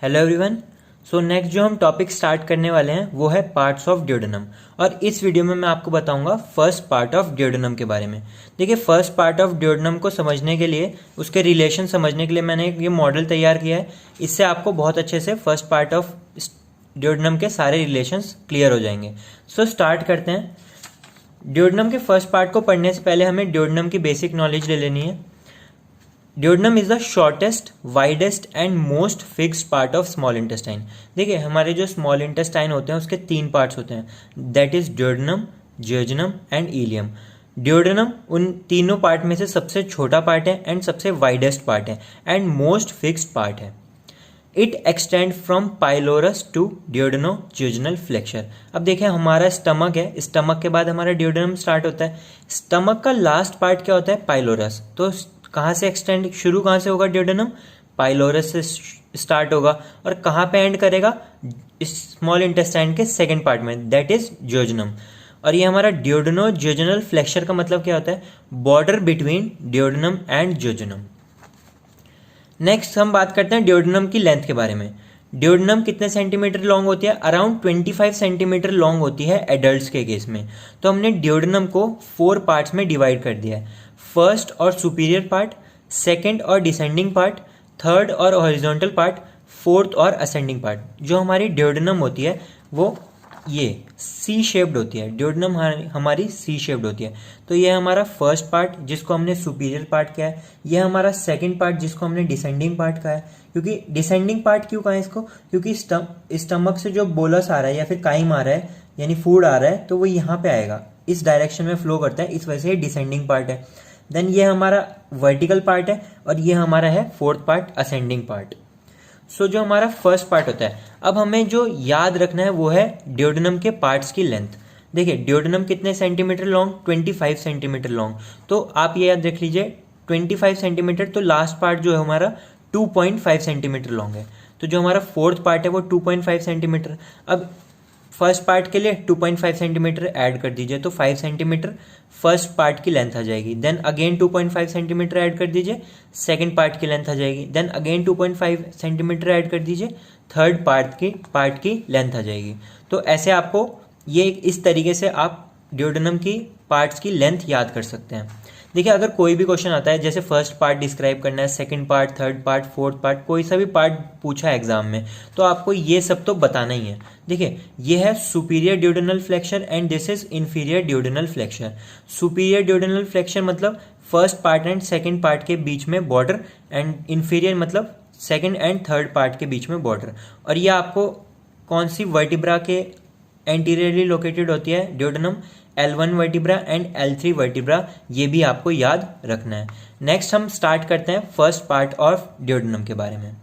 Hello everyone. So next जो हम topic start करने वाले हैं वो है पार्ट्स ऑफ ड्यूडेनम। और इस वीडियो में मैं आपको बताऊंगा फर्स्ट पार्ट ऑफ ड्यूडेनम के बारे में। देखिए, फर्स्ट पार्ट ऑफ ड्यूडेनम को समझने के लिए, उसके रिलेशन समझने के लिए मैंने ये मॉडल तैयार किया है। इससे आपको बहुत अच्छे से फर्स्ट पार्ट ऑफ ड्यूडेनम के सारे रिलेशंस क्लियर हो जाएंगे। सो स्टार्ट करते हैं। ड्यूडेनम के फर्स्ट पार्ट को पढ़ने से पहले हमें ड्यूडेनम की बेसिक नॉलेज ले लेनी है। Duodenum is the shortest, widest and most fixed part of small intestine. देखिए, हमारे जो स्मॉल इंटेस्टाइन होते हैं उसके 3 पार्ट्स होते हैं, that is duodenum, jejunum and ileum. Duodenum उन तीनों पार्ट में से सबसे छोटा पार्ट है एंड सबसे वाइडेस्ट पार्ट है एंड मोस्ट फिक्स्ड पार्ट है। It extend from pylorus to duodenojejunal flexure. अब देखें, हमारा स्टमक है, स्टमक के बाद हमारा ड्यूडेनम स्टार्ट होता है। स्टमक का लास्ट पार्ट क्या होता है? पाइलोरस। तो कहाँ से एक्सटेंड, शुरू कहाँ से होगा ड्यूडेनम? पाइलोरस से स्टार्ट होगा और कहाँ पे एंड करेगा? स्मॉल इंटेस्टाइन के सेकेंड पार्ट में, दैट इज जियोजेनम। और ये हमारा ड्यूडेनो जियोजेनल फ्लेक्सर का मतलब क्या होता है? Border between duodenum and jejunum. Next हम बात करते हैं ड्यूडेनम की लेंथ के बारे में। ड्यूडेनम कितने सेंटीमीटर लॉन्ग होती है? अराउंड 25 सेंटीमीटर लॉन्ग होती है एडल्ट्स के केस में। तो हमने ड्यूडेनम को 4 पार्ट्स में डिवाइड कर दिया है, फर्स्ट और सुपीरियर पार्ट, सेकंड और डिसेंडिंग पार्ट, थर्ड और हॉरिजॉन्टल पार्ट, फोर्थ और असेंडिंग पार्ट। जो हमारी ड्यूडेनम होती है वो ये सी शेप्ड होती है। ड्यूडेनम हमारी सी शेप्ड होती है। तो ये हमारा फर्स्ट पार्ट जिसको हमने सुपीरियर पार्ट कहा है, ये हमारा सेकंड पार्ट जिसको हमने डिसेंडिंग पार्ट कहा है। क्योंकि डिसेंडिंग पार्ट क्यों कहा है इसको? क्योंकि स्टमक से जो बोलस आ रहा है या फिर काइम आ रहा है, यानी फूड आ रहा है, तो वो यहाँ पे आएगा, इस डायरेक्शन में फ्लो करता है, इस वजह से ये डिसेंडिंग पार्ट है। देन ये हमारा वर्टिकल पार्ट है और ये हमारा है फोर्थ पार्ट, असेंडिंग पार्ट। सो जो हमारा फर्स्ट पार्ट होता है, अब हमें जो याद रखना है वो है ड्यूडेनम के पार्ट्स की लेंथ। देखिए, ड्यूडेनम कितने सेंटीमीटर लॉन्ग? 25 centimetre long. तो आप ये याद रख लीजिए 25 सेंटीमीटर, तो लास्ट पार्ट जो है हमारा 2.5 सेंटीमीटर लॉन्ग है। तो जो हमारा फोर्थ पार्ट है वो 2.5 सेंटीमीटर। अब फर्स्ट पार्ट के लिए 2.5 सेंटीमीटर ऐड कर दीजिए, तो 5 सेंटीमीटर फर्स्ट पार्ट की लेंथ आ जाएगी। देन अगेन 2.5 सेंटीमीटर ऐड कर दीजिए, सेकंड पार्ट की लेंथ आ जाएगी। देन अगेन 2.5 सेंटीमीटर ऐड कर दीजिए, थर्ड पार्ट की लेंथ आ जाएगी। तो ऐसे आपको ये इस तरीके से आप ड्यूडेनम की पार्ट्स की लेंथ याद कर सकते हैं। देखिए, अगर कोई भी क्वेश्चन आता है, जैसे फर्स्ट पार्ट डिस्क्राइब करना है, second part, third part, fourth part, कोई सा भी पार्ट पूछा है एग्जाम में, तो आपको ये सब तो बताना ही है। देखिए, ये है superior duodenal flexure and this is inferior duodenal flexure. Superior duodenal flexure मतलब first part and second part के बीच में बॉर्डर, एंड इंफीरियर मतलब सेकंड एंड थर्ड पार्ट के बीच में बॉर्डर। और ये आपको कौन सी वर्टिब्रा के एंटीरियरली लोकेटेड होती है? Duodenum, L1 vertebra and L3 vertebra, ये भी आपको याद रखना है। नेक्स्ट हम स्टार्ट करते हैं फर्स्ट पार्ट ऑफ ड्यूडेनम के बारे में।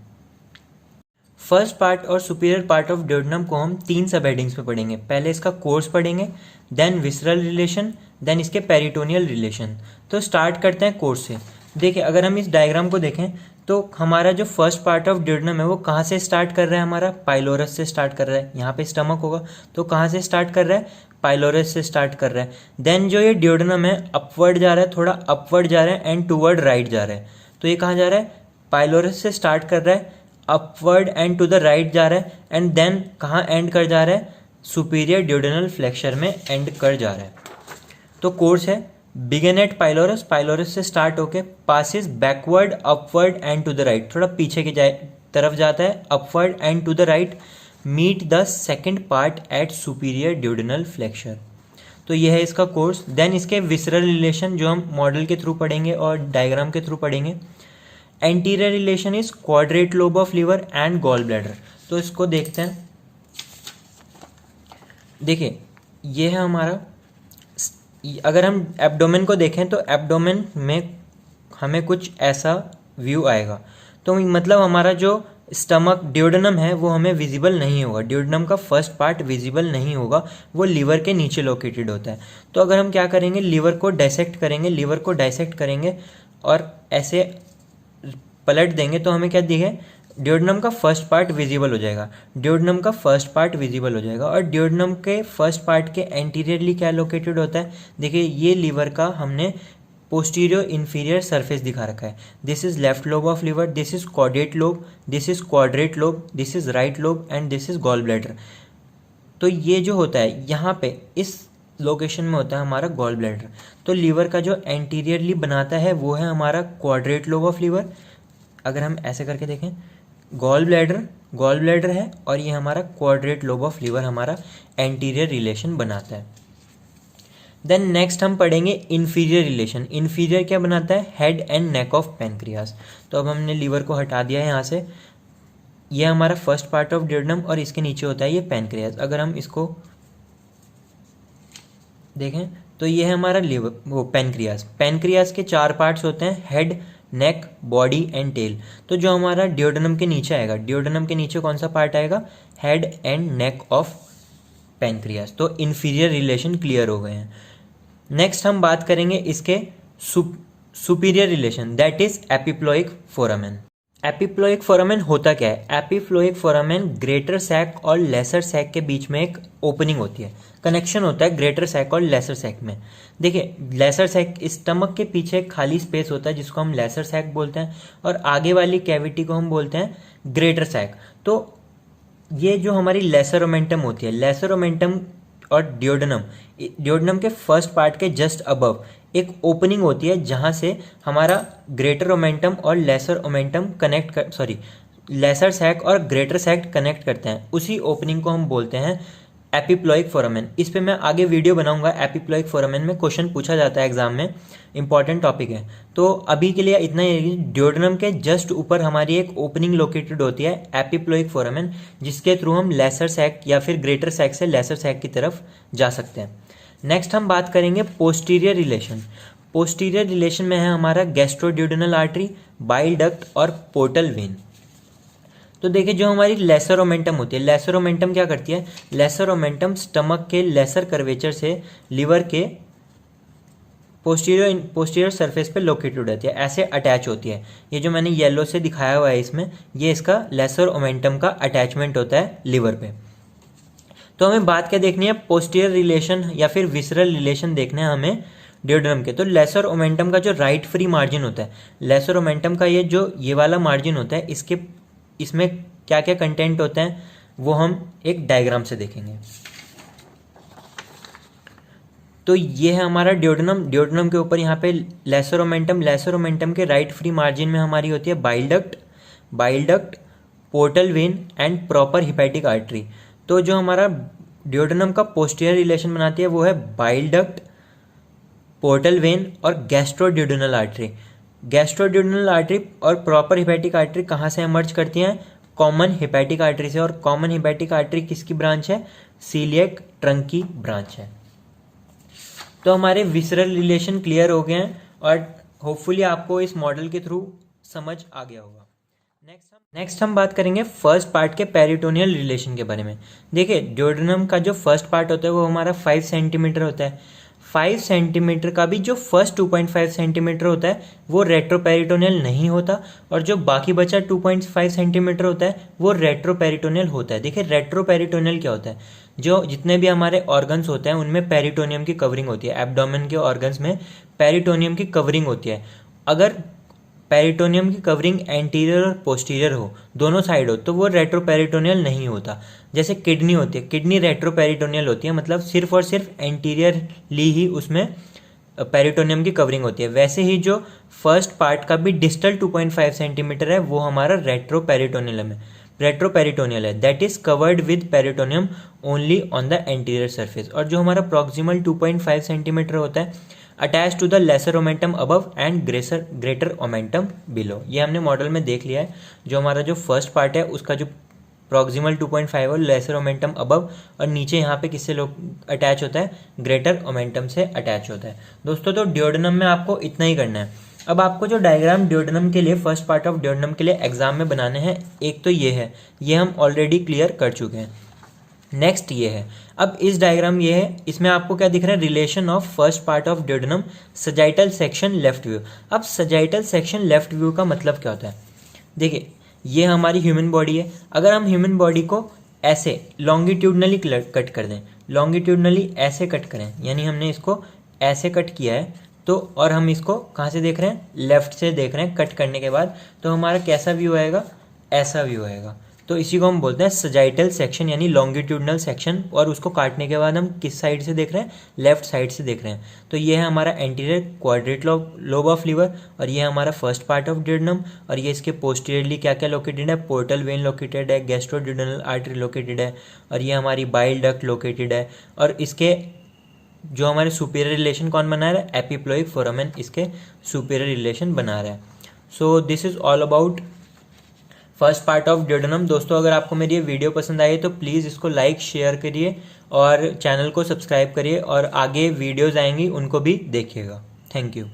फर्स्ट पार्ट और सुपीरियर पार्ट ऑफ ड्यूडेनम को हम 3 सब हेडिंग्स में पढ़ेंगे। पहले इसका कोर्स पढ़ेंगे, देन विसरल रिलेशन, देन इसके पेरिटोनियल रिलेशन। तो स्टार्ट करते हैं कोर्स से। देखिए, अगर हम इस डायग्राम को देखें तो हमारा जो फर्स्ट पार्ट ऑफ ड्यूडेनम है वो कहाँ से स्टार्ट कर रहा है? हमारा पाइलोरस से स्टार्ट कर रहा है। यहाँ पे स्टमक होगा, तो कहाँ से स्टार्ट कर रहा है? पाइलोरस से स्टार्ट कर रहा है। देन जो ये ड्यूडेनम है अपवर्ड जा रहा है, थोड़ा अपवर्ड जा रहा है एंड टूवर्ड राइट जा रहा है। तो ये कहाँ जा रहा है? पाइलोरस से स्टार्ट कर रहा है, upward and to the right जा रहा है, एंड देन कहाँ एंड कर जा रहा है? सुपीरियर ड्यूडेनल फ्लेक्सर में एंड कर जा रहा है। तो कोर्स है, बिगिन एट पाइलोरस, पाइलोरस से स्टार्ट होके passes backward, upward and to the right, थोड़ा पीछे की तरफ जाता है, upward and to the right, meet the second part at superior duodenal flexure. तो यह है इसका कोर्स। देन इसके विसरल रिलेशन जो हम मॉडल के थ्रू पढ़ेंगे और डायग्राम के थ्रू पढ़ेंगे। Anterior relation is quadrate lobe of liver and gall bladder. तो इसको देखते हैं। देखिए, ये है हमारा, अगर हम एब्डोमेन को देखें तो एब्डोमेन में हमें कुछ ऐसा व्यू आएगा। तो मतलब हमारा जो स्टमक ड्यूडेनम है वो हमें विजिबल नहीं होगा, ड्यूडेनम का फर्स्ट पार्ट विजिबल नहीं होगा, वो लीवर के नीचे लोकेटेड होता है। तो अगर हम क्या करेंगे, लीवर को डाइसेक्ट करेंगे और ऐसे पलट देंगे तो हमें क्या दिखे? ड्यूडेनम का फर्स्ट पार्ट विजिबल हो जाएगा, और ड्यूडेनम के फर्स्ट पार्ट के एंटीरियरली क्या लोकेटेड होता है? देखिए, ये लीवर का हमने पोस्टीरियर इन्फीरियर सरफेस दिखा रखा है। This is left lobe of liver, this is caudate lobe, this is quadrate lobe, this is right lobe and this is gall bladder. तो ये जो होता है यहाँ पे इस लोकेशन में होता है हमारा गॉल ब्लैडर। तो लीवर का जो एंटीरियरली बनाता है वो है हमारा क्वाड्रेट लोब ऑफ लीवर। अगर हम ऐसे करके देखें, गॉल ब्लैडर है और ये हमारा क्वाड्रेट लोब ऑफ लीवर हमारा एंटीरियर रिलेशन बनाता है। देन नेक्स्ट हम पढ़ेंगे इन्फीरियर रिलेशन। इन्फीरियर क्या बनाता है? Head and neck of pancreas. तो अब हमने लीवर को हटा दिया है यहाँ से। ये हमारा फर्स्ट पार्ट ऑफ ड्यूडेनम और इसके नीचे होता है ये पैनक्रियास। अगर हम इसको देखें तो ये है हमारा लीवर, वो पैनक्रियास। पैनक्रियास के 4 पार्ट्स होते हैं, head, neck, body and tail. तो जो हमारा ड्यूडेनम के नीचे आएगा, ड्यूडेनम के नीचे कौन सा पार्ट आएगा? Head and neck of pancreas. तो इन्फीरियर रिलेशन क्लियर हो गए हैं। नेक्स्ट हम बात करेंगे इसके superior relation, that is epiploic foramen. Epiploic foramen होता क्या है? एपिप्लोइक फोरामेन ग्रेटर सैक और लेसर सैक के बीच में एक ओपनिंग होती है, कनेक्शन होता है ग्रेटर सैक और लेसर सैक में। देखिए, लेसर सैक, स्टमक के पीछे खाली स्पेस होता है जिसको हम लेसर सैक बोलते हैं, और आगे वाली कैविटी को हम बोलते हैं ग्रेटर सैक। तो ये जो हमारी लेसर ओमेंटम होती है, लेसर ओमेंटम और ड्यूडेनम के फर्स्ट पार्ट के जस्ट अबव एक ओपनिंग होती है जहां से हमारा ग्रेटर ओमेंटम और लेसर ओमेंटम लेसर सैक और ग्रेटर सैक कनेक्ट करते हैं। उसी ओपनिंग को हम बोलते हैं एपिप्लोइक फोरामेन। इस पे मैं आगे वीडियो बनाऊंगा। एपिप्लोइक फोरामेन में क्वेश्चन पूछा जाता है एग्जाम में, इंपॉर्टेंट टॉपिक है। तो अभी के लिए इतना ही। ड्यूडेनम के जस्ट ऊपर हमारी एक ओपनिंग लोकेटेड होती है एपिप्लोइक फोरामेन, जिसके थ्रू हम लेसर सैक या फिर ग्रेटर सैक से लेसर सैक की तरफ जा सकते हैं। नेक्स्ट हम बात करेंगे पोस्टीरियर रिलेशन। पोस्टीरियर रिलेशन में है हमारा गैस्ट्रोड्यूडेनल आर्टरी, बाइल डक्ट और पोर्टल वेन। तो देखिए, जो हमारी लेसर ओमेंटम होती है, लेसर ओमेंटम क्या करती है? लेसर ओमेंटम स्टमक के लेसर कर्वेचर से लिवर के पोस्टीरियर सरफेस पे लोकेटेड रहती है, ऐसे अटैच होती है। ये जो मैंने येलो से दिखाया हुआ है इसमें, ये इसका लेसर ओमेंटम का अटैचमेंट होता है लिवर पे। तो हमें बात क्या देखनी है? पोस्टीरियर रिलेशन या फिर विसरल रिलेशन देखना है हमें ड्यूडेनम के। तो लेसर ओमेंटम का जो राइट फ्री मार्जिन होता है, लेसर ओमेंटम का ये वाला मार्जिन होता है, इसमें क्या क्या कंटेंट होते हैं वो हम एक डायग्राम से देखेंगे। तो ये है हमारा ड्यूडेनम के ऊपर यहाँ पे लेसर ओमेंटम के राइट फ्री मार्जिन में हमारी होती है bile duct, portal vein and proper hepatic artery. तो जो हमारा ड्यूडेनम का पोस्टीरियर रिलेशन बनाती है वो है बाइल डक्ट, पोर्टल वेन और गैस्ट्रोड्यूडेनल आर्टरी। गैस्ट्रोड्यूडेनल आर्टरी और प्रॉपर हिपैटिक आर्टरी कहाँ से एमर्ज करती हैं? कॉमन हिपैटिक आर्टरी से। और कॉमन हिपैटिक आर्टरी किसकी ब्रांच है? सीलिएक ट्रंक की ब्रांच है। तो हमारे विसरल रिलेशन क्लियर हो गए हैं और होपफुली आपको इस मॉडल के थ्रू समझ आ गया होगा। नेक्स्ट हम बात करेंगे फर्स्ट पार्ट के पेरिटोनियल रिलेशन के बारे में। देखिए, ड्यूडेनम का जो फर्स्ट पार्ट होता है वो हमारा 5 सेंटीमीटर होता है। 5 सेंटीमीटर का भी जो फर्स्ट 2.5 सेंटीमीटर होता है वो रेट्रोपेरिटोनियल नहीं होता, और जो बाकी बचा 2.5 सेंटीमीटर होता है वो रेट्रोपेरिटोनियल होता है। देखिए, रेट्रोपेरिटोनियल क्या होता है? जो जितने भी हमारे ऑर्गन्स होते हैं उनमें पेरिटोनियम की कवरिंग होती है। एब्डोमेन के ऑर्गन्स में पेरिटोनियम की कवरिंग होती है। अगर पेरिटोनियम की कवरिंग एंटीरियर और पोस्टीरियर हो, दोनों साइड हो, तो वो रेट्रोपेरिटोनियल नहीं होता। जैसे किडनी होती है, किडनी रेट्रोपेरिटोनियल होती है, मतलब सिर्फ और सिर्फ एंटीरियरली ही उसमें पेरिटोनियम की कवरिंग होती है। वैसे ही जो फर्स्ट पार्ट का भी डिस्टल 2.5 सेंटीमीटर है वो हमारा रेट्रोपेरिटोनियल है, that is covered with peritoneum only on the anterior surface. और जो हमारा प्रॉक्सिमल 2.5 सेंटीमीटर होता है attach to the lesser omentum above and greater omentum below. ये हमने मॉडल में देख लिया है। जो हमारा जो फर्स्ट पार्ट है उसका जो प्रॉक्सिमल 2.5 और लेसर ओमेंटम अबव, और नीचे यहाँ पे किससे अटैच होता है? ग्रेटर ओमेंटम से अटैच होता है। दोस्तों, तो ड्यूडेनम में आपको इतना ही करना है। अब आपको जो डायग्राम ड्यूडेनम के लिए, फर्स्ट पार्ट ऑफ ड्यूडेनम के लिए एग्जाम में बनाने हैं, एक तो ये है, ये हम ऑलरेडी क्लियर कर चुके हैं। नेक्स्ट ये है, अब इस डायग्राम ये है, इसमें आपको क्या दिख रहा है? Relation of first part of duodenum, sagittal section left view. अब सजाइटल सेक्शन लेफ्ट व्यू का मतलब क्या होता है? देखिए, ये हमारी ह्यूमन बॉडी है। अगर हम ह्यूमन बॉडी को ऐसे लॉन्गिट्यूडनली कट कर दें, लॉन्गिट्यूडनली ऐसे कट करें, यानी हमने इसको ऐसे कट किया है, तो और हम इसको कहाँ से देख रहे हैं, लेफ्ट से देख रहे हैं कट करने के बाद, तो हमारा कैसा व्यू आएगा, ऐसा व्यू आएगा। तो इसी को हम बोलते हैं सजाइटल सेक्शन यानी लॉन्गिट्यूडनल सेक्शन, और उसको काटने के बाद हम किस साइड से देख रहे हैं, लेफ्ट साइड से देख रहे हैं। तो ये है हमारा anterior quadrate lobe of liver, और ये है हमारा फर्स्ट पार्ट ऑफ ड्यूडेनम, और ये इसके पोस्टीरियरली क्या क्या लोकेटेड है, पोर्टल वेन लोकेटेड है, गैस्ट्रोड्यूडेनल आर्टरी लोकेटेड है, और ये हमारी बाइल डक्ट लोकेटेड है। और इसके जो हमारे सुपीरियर रिलेशन कौन बना रहा है, एपिप्लोइक फोरामेन इसके सुपीरियर रिलेशन बना रहा है। So this is all about first part of duodenum. दोस्तों अगर आपको मेरी ये वीडियो पसंद आई तो प्लीज़ इसको लाइक शेयर करिए और चैनल को सब्सक्राइब करिए, और आगे वीडियोज़ आएंगी उनको भी देखिएगा। Thank you.